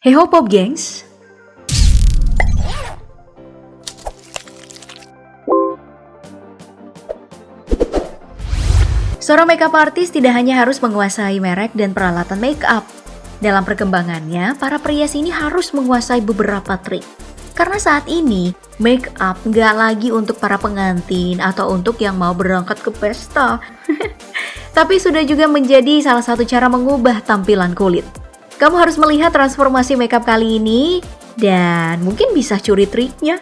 Hey ho Pop Gengs. Seorang makeup artist tidak hanya harus menguasai merek dan peralatan makeup. Dalam perkembangannya, para perias ini harus menguasai beberapa trik. Karena saat ini, makeup nggak lagi untuk para pengantin atau untuk yang mau berangkat ke pesta. Tapi sudah juga menjadi salah satu cara mengubah tampilan kulit. Kamu harus melihat transformasi makeup kali ini dan mungkin bisa curi triknya.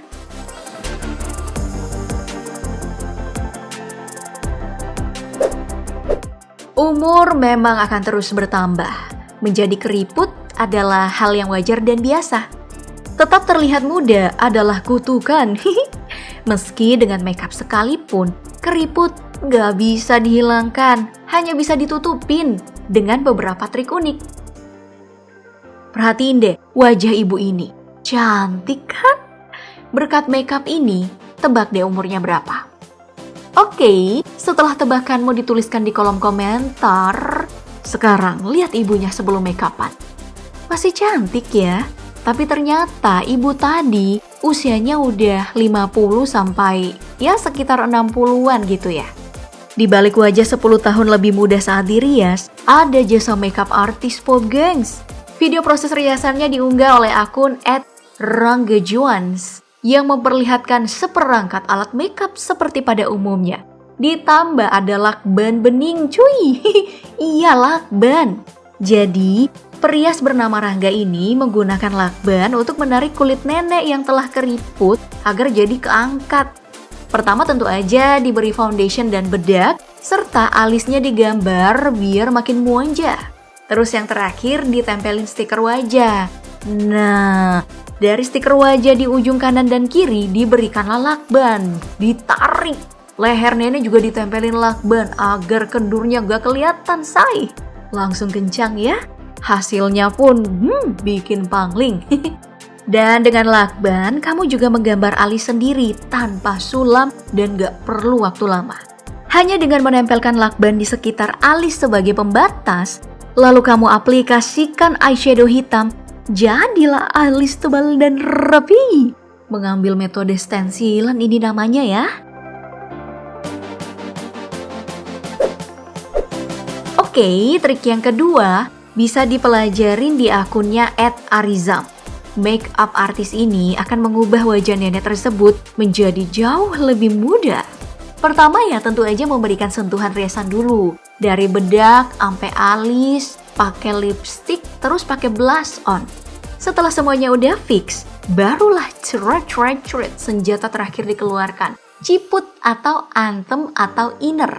Umur memang akan terus bertambah. Menjadi keriput adalah hal yang wajar dan biasa. Tetap terlihat muda adalah kutukan. Meski dengan makeup sekalipun, keriput nggak bisa dihilangkan, hanya bisa ditutupin dengan beberapa trik unik. Perhatiin deh wajah ibu ini, cantik kan? Berkat makeup ini, tebak deh umurnya berapa? Oke, setelah tebakanmu dituliskan di kolom komentar, sekarang lihat ibunya sebelum make-upan. Masih cantik ya, tapi ternyata ibu tadi usianya udah 50 sampai ya sekitar 60-an gitu ya. Di balik wajah 10 tahun lebih muda saat dirias, ada jasa makeup artist Pop Gengs. Video proses riasannya diunggah oleh akun @ranggejuans yang memperlihatkan seperangkat alat makeup seperti pada umumnya. Ditambah ada lakban bening cuy. Iya, lakban. Jadi, perias bernama Rangga ini menggunakan lakban untuk menarik kulit nenek yang telah keriput agar jadi keangkat. Pertama tentu aja diberi foundation dan bedak, serta alisnya digambar biar makin muanja. Terus yang terakhir ditempelin stiker wajah. Nah, dari stiker wajah di ujung kanan dan kiri diberikanlah lakban, ditarik. Leher nenek juga ditempelin lakban agar kendurnya gak kelihatan say. Langsung kencang ya. Hasilnya pun bikin pangling. Dan dengan lakban, kamu juga menggambar alis sendiri tanpa sulam dan gak perlu waktu lama. Hanya dengan menempelkan lakban di sekitar alis sebagai pembatas, lalu kamu aplikasikan eyeshadow hitam, jadilah alis tebal dan rapi. Mengambil metode stensilan ini namanya ya. Oke, trik yang kedua bisa dipelajarin di akunnya @arizam. Makeup artist ini akan mengubah wajah nenek tersebut menjadi jauh lebih muda. Pertama ya tentu aja memberikan sentuhan riasan dulu. Dari bedak sampai alis, pakai lipstick, terus pakai blush on. Setelah semuanya udah fix, barulah ceret senjata terakhir dikeluarkan. Ciput atau anthem atau inner.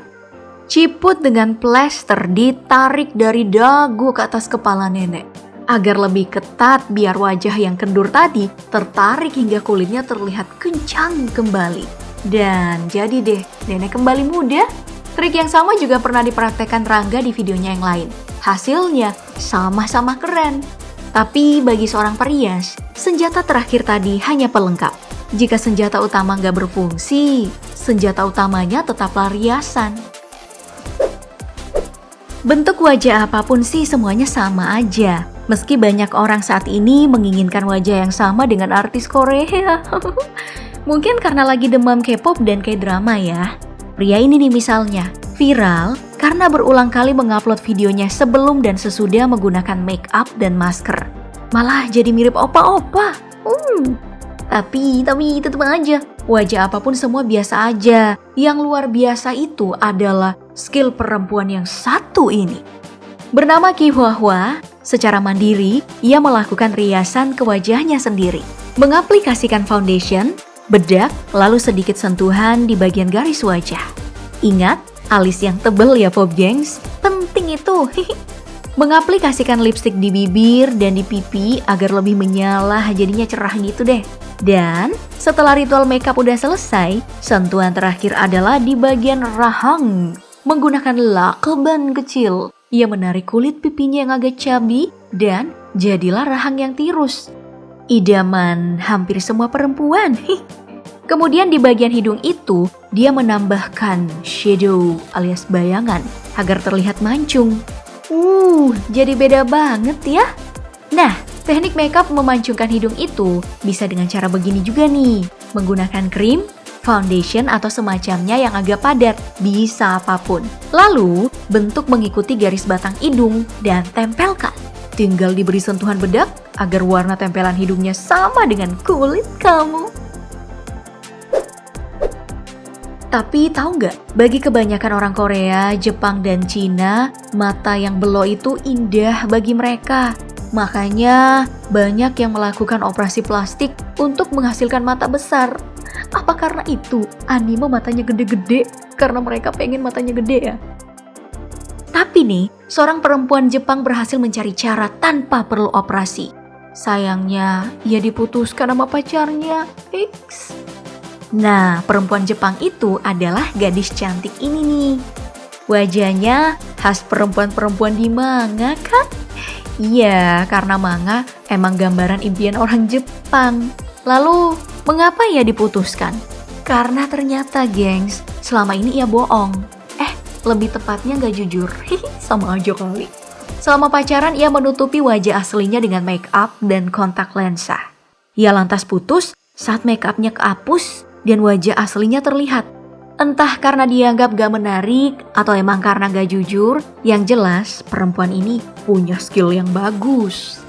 Ciput dengan plester ditarik dari dagu ke atas kepala nenek. Agar lebih ketat biar wajah yang kendur tadi tertarik hingga kulitnya terlihat kencang kembali. Dan jadi deh, nenek kembali muda. Trik yang sama juga pernah dipraktekkan Rangga di videonya yang lain. Hasilnya sama-sama keren. Tapi bagi seorang perias, senjata terakhir tadi hanya pelengkap. Jika senjata utama nggak berfungsi, senjata utamanya tetaplah riasan. Bentuk wajah apapun sih semuanya sama aja. Meski banyak orang saat ini menginginkan wajah yang sama dengan artis Korea. Mungkin karena lagi demam K-pop dan K-drama ya. Pria ini nih misalnya, viral karena berulang kali mengupload videonya sebelum dan sesudah menggunakan make up dan masker. Malah jadi mirip opa-opa. Tapi tetap aja, wajah apapun semua biasa aja. Yang luar biasa itu adalah skill perempuan yang satu ini. Bernama Ki Hwa, secara mandiri, ia melakukan riasan ke wajahnya sendiri. Mengaplikasikan foundation, bedak, lalu sedikit sentuhan di bagian garis wajah. Ingat, alis yang tebal ya Pop Gengs, penting itu. Mengaplikasikan lipstick di bibir dan di pipi agar lebih menyala jadinya cerah gitu deh. Dan setelah ritual makeup udah selesai, sentuhan terakhir adalah di bagian rahang. Menggunakan lakban kecil, ia menarik kulit pipinya yang agak chubby dan jadilah rahang yang tirus. Idaman hampir semua perempuan. Kemudian di bagian hidung itu, dia menambahkan shadow alias bayangan agar terlihat mancung. Jadi beda banget ya. Nah, Teknik makeup memancungkan hidung itu bisa dengan cara begini juga nih. Menggunakan krim, foundation atau semacamnya yang agak padat, bisa apapun. Lalu, bentuk mengikuti garis batang hidung dan tempelkan. Tinggal diberi sentuhan bedak agar warna tempelan hidungnya sama dengan kulit kamu. Tapi tahu nggak, bagi kebanyakan orang Korea, Jepang, dan Cina, mata yang belok itu indah bagi mereka. Makanya banyak yang melakukan operasi plastik untuk menghasilkan mata besar. Apa karena itu anime matanya gede-gede? Karena mereka pengen matanya gede ya? Tapi nih, seorang perempuan Jepang berhasil mencari cara tanpa perlu operasi. Sayangnya, ia diputuskan sama pacarnya. Fix. Nah, perempuan Jepang itu adalah gadis cantik ini nih. Wajahnya khas perempuan-perempuan di manga kan? Iya, karena manga emang gambaran impian orang Jepang. Lalu, mengapa ia diputuskan? Karena ternyata, gengs, selama ini ia bohong. Lebih tepatnya gak jujur. Sama aja kali. Selama pacaran, ia menutupi wajah aslinya dengan make up dan kontak lensa. Ia lantas putus saat make upnya kehapus dan wajah aslinya terlihat. Entah karena dianggap gak menarik atau emang karena gak jujur, yang jelas perempuan ini punya skill yang bagus.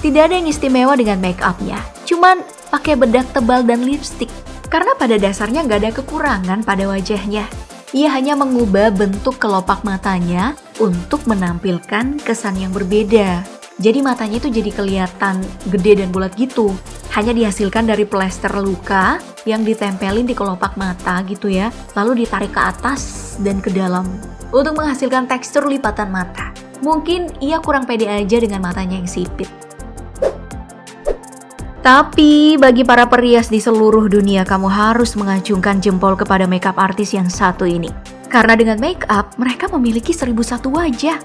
Tidak ada yang istimewa dengan make upnya, cuman pakai bedak tebal dan lipstick. Karena pada dasarnya gak ada kekurangan pada wajahnya. Ia hanya mengubah bentuk kelopak matanya untuk menampilkan kesan yang berbeda. Jadi matanya itu jadi kelihatan gede dan bulat gitu. Hanya dihasilkan dari plester luka yang ditempelin di kelopak mata gitu ya. Lalu ditarik ke atas dan ke dalam untuk menghasilkan tekstur lipatan mata. Mungkin ia kurang pede aja dengan matanya yang sipit. Tapi bagi para perias di seluruh dunia, kamu harus mengacungkan jempol kepada makeup artis yang satu ini. Karena dengan makeup, mereka memiliki 1001 wajah.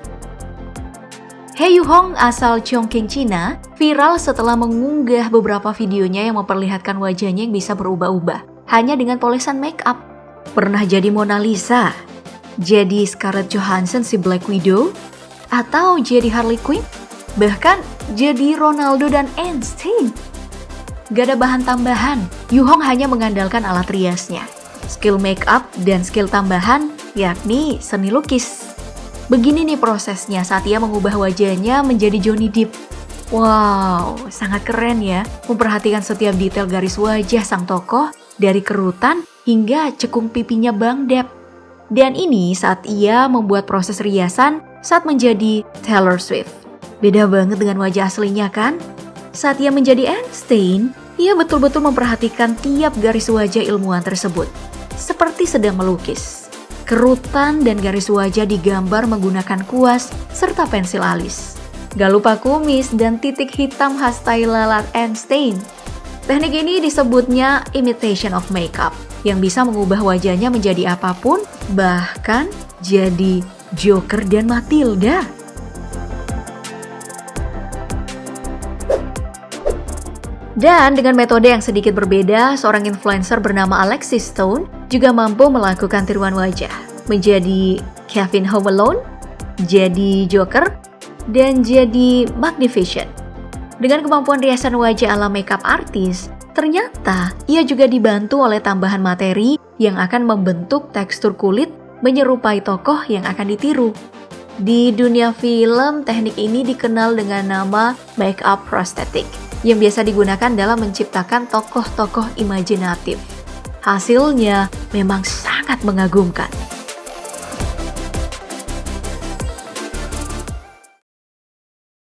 Hye Yoo-hong asal Chongqing, Cina, viral setelah mengunggah beberapa videonya yang memperlihatkan wajahnya yang bisa berubah-ubah hanya dengan polesan makeup. Pernah jadi Mona Lisa, jadi Scarlett Johansson si Black Widow, atau jadi Harley Quinn, bahkan jadi Ronaldo dan Einstein. Gak ada bahan tambahan, Yoo-hong hanya mengandalkan alat riasnya, skill makeup dan skill tambahan yakni seni lukis. Begini nih prosesnya saat ia mengubah wajahnya menjadi Johnny Depp. Wow, sangat keren ya, memperhatikan setiap detail garis wajah sang tokoh dari kerutan hingga cekung pipinya Bang Depp. Dan ini saat ia membuat proses riasan saat menjadi Taylor Swift. Beda banget dengan wajah aslinya kan? Saat ia menjadi Einstein, ia betul-betul memperhatikan tiap garis wajah ilmuwan tersebut. Seperti sedang melukis. Kerutan dan garis wajah digambar menggunakan kuas serta pensil alis. Gak lupa kumis dan titik hitam khas Tyler Einstein. Teknik ini disebutnya imitation of makeup, yang bisa mengubah wajahnya menjadi apapun, bahkan jadi Joker dan Matilda. Dan dengan metode yang sedikit berbeda, seorang influencer bernama Alexis Stone juga mampu melakukan tiruan wajah. Menjadi Kevin Home Alone, jadi Joker, dan jadi Magnificent. Dengan kemampuan riasan wajah ala makeup artis, ternyata ia juga dibantu oleh tambahan materi yang akan membentuk tekstur kulit menyerupai tokoh yang akan ditiru. Di dunia film, teknik ini dikenal dengan nama makeup prosthetic, yang biasa digunakan dalam menciptakan tokoh-tokoh imajinatif. Hasilnya memang sangat mengagumkan.